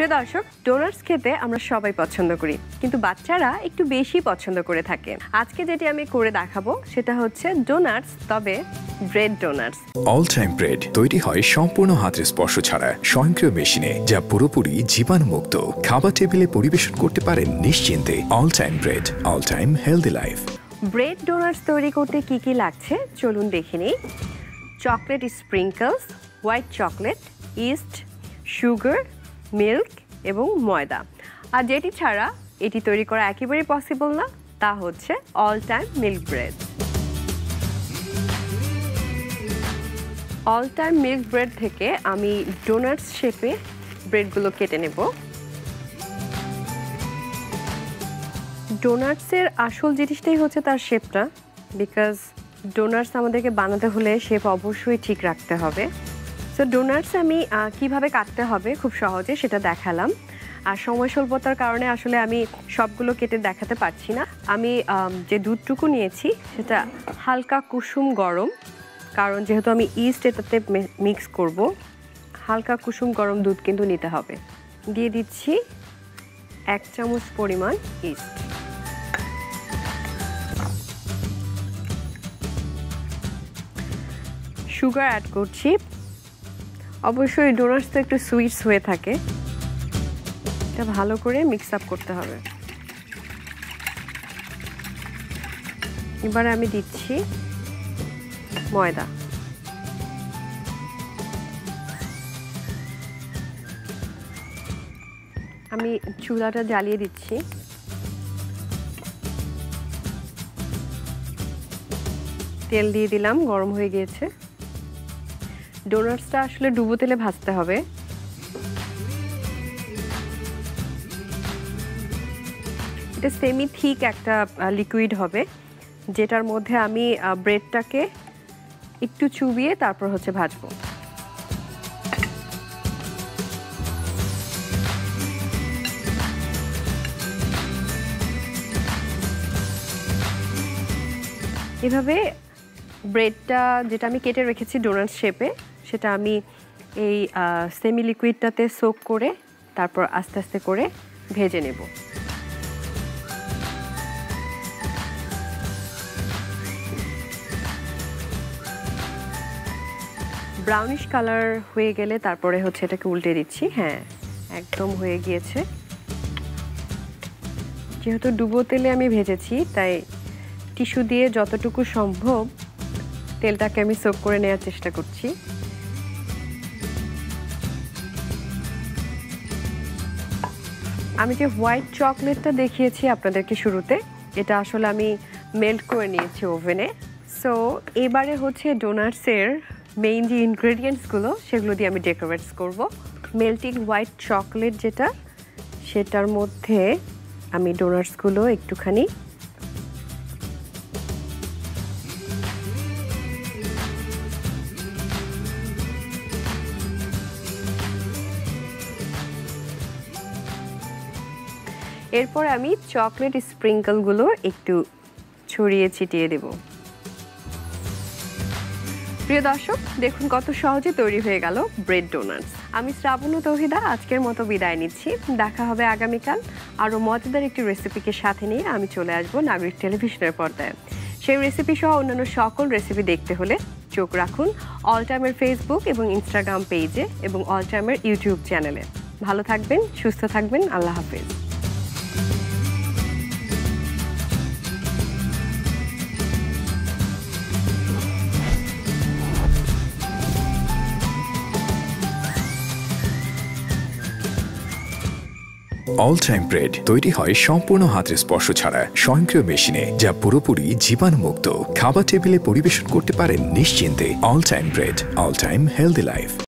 প্রিয় দর্শক, ডোনাটস খেতে আমরা সবাই পছন্দ করি, কিন্তু বাচ্চারা একটু বেশি পছন্দ করে থাকে। আজকে যেটি আমি করে দেখাবো সেটা হচ্ছে ডোনাটস, তবে bread doughnuts. All time bread তৈরি হয় সম্পূর্ণ হাতের স্পর্শ ছাড়া স্বয়ংক্রিয় মেশিনে, যা পুরোপুরি জীবাণুমুক্ত। খাবার টেবিলে পরিবেশন করতে পারেন নিশ্চিন্তে। All time bread, all time healthy life. Bread donuts তৈরি করতে কি কি লাগছে চলুন দেখে নিই। Chocolate sprinkles, white chocolate, yeast, sugar, milk এবং ময়দা। আর যেটি ছাড়া এটি তৈরি করা একেবারেই পসিবল না, তা হচ্ছে all time milk bread. All time milk bread থেকে আমি ডোনাটস শেপে ব্রেডগুলো কেটে নেব। ডোনাটসের আসল জিনিসটাই হচ্ছে তার শেপটা, বিকজ ডোনাটস আমাদেরকে বানাতে হলে শেপ অবশ্যই ঠিক রাখতে হবে। তো ডোনাটস আমি কিভাবে কাটতে হবে খুব সহজে সেটা দেখালাম। আর সময় স্বল্পতার কারণে আসলে আমি সবগুলো কেটে দেখাতে পারছি না। আমি যে দুধটুকু নিয়েছি সেটা হালকা কুসুম গরম, কারণ যেহেতু আমি ইস্ট এটাতে মিক্স করব, হালকা কুসুম গরম দুধ কিন্তু নিতে হবে। দিয়ে দিচ্ছি 1 চামচ পরিমাণ ইস্ট। সুগার অ্যাড করছি। অবশ্যই ডোনাটস তো একটু সুইটস হয়ে থাকে, এটা ভালো করে মিক্স আপ করতে হবে। এবারে আমি দিচ্ছি ময়দা। আমি চুলাটা জ্বালিয়ে দিচ্ছি। তেল দিয়ে দিলাম, গরম হয়ে গিয়েছে। ডোনাটসটা আসলে ডুবো তেলে ভাজতে হবে। এটা সেমি থিক একটা লিকুইড হবে, যেটার মধ্যে আমি ব্রেডটাকে একটু চুবিয়ে তারপর হচ্ছে ভাজবো। এভাবে ব্রেডটা যেটা আমি কেটে রেখেছি ডোনাটস শেপে, সেটা আমি এই সেমি লিকুইডটাতে সোক করে তারপর আস্তে আস্তে করে ভেজে নেব। ব্রাউনিশ কালার হয়ে গেলে তারপরে হচ্ছে এটাকে উল্টে দিচ্ছি। হ্যাঁ, একদম হয়ে গিয়েছে। যেহেতু ডুবো তেলে আমি ভেজেছি, তাই টিস্যু দিয়ে যতটুকু সম্ভব তেলটাকে আমি সোক করে নেওয়ার চেষ্টা করছি। আমি যে হোয়াইট চকলেটটা দেখিয়েছি আপনাদেরকে শুরুতে, এটা আসলে আমি মেল্ট করে নিয়েছি ওভেনে। সো এবারে হচ্ছে ডোনাটসের মেইন যে ইনগ্রেডিয়েন্টসগুলো সেগুলো দিয়ে আমি ডেকোরেটস করব। মেল্টিং হোয়াইট চকলেট যেটা, সেটার মধ্যে আমি ডোনাটসগুলো একটুখানি এরপর আমি চকলেট স্প্রিঙ্কলগুলো একটু ছড়িয়ে ছিটিয়ে দেব। প্রিয় দর্শক, দেখুন কত সহজে তৈরি হয়ে গেল ব্রেড ডোনাটস। আমি শ্রাবণ ও তৌহিদা আজকের মতো বিদায় নিচ্ছি। দেখা হবে আগামীকাল আরও মজাদার একটি রেসিপিকে সাথে নিয়ে। আমি চলে আসবো নাগরিক টেলিভিশনের পর্দায়। সেই রেসিপি সহ অন্যান্য সকল রেসিপি দেখতে হলে চোখ রাখুন অল টাইমের ফেসবুক এবং ইনস্টাগ্রাম পেজে এবং অল টাইমের ইউটিউব চ্যানেলে। ভালো থাকবেন, সুস্থ থাকবেন। আল্লাহ হাফেজ। অল টাইম ব্রেড তৈরি হয় সম্পূর্ণ হাতের স্পর্শ ছাড়া স্বয়ংক্রিয় মেশিনে, যা পুরোপুরি জীবাণুমুক্ত। খাবার টেবিলে পরিবেশন করতে পারেন নিশ্চিন্তে। All time bread, all time healthy life.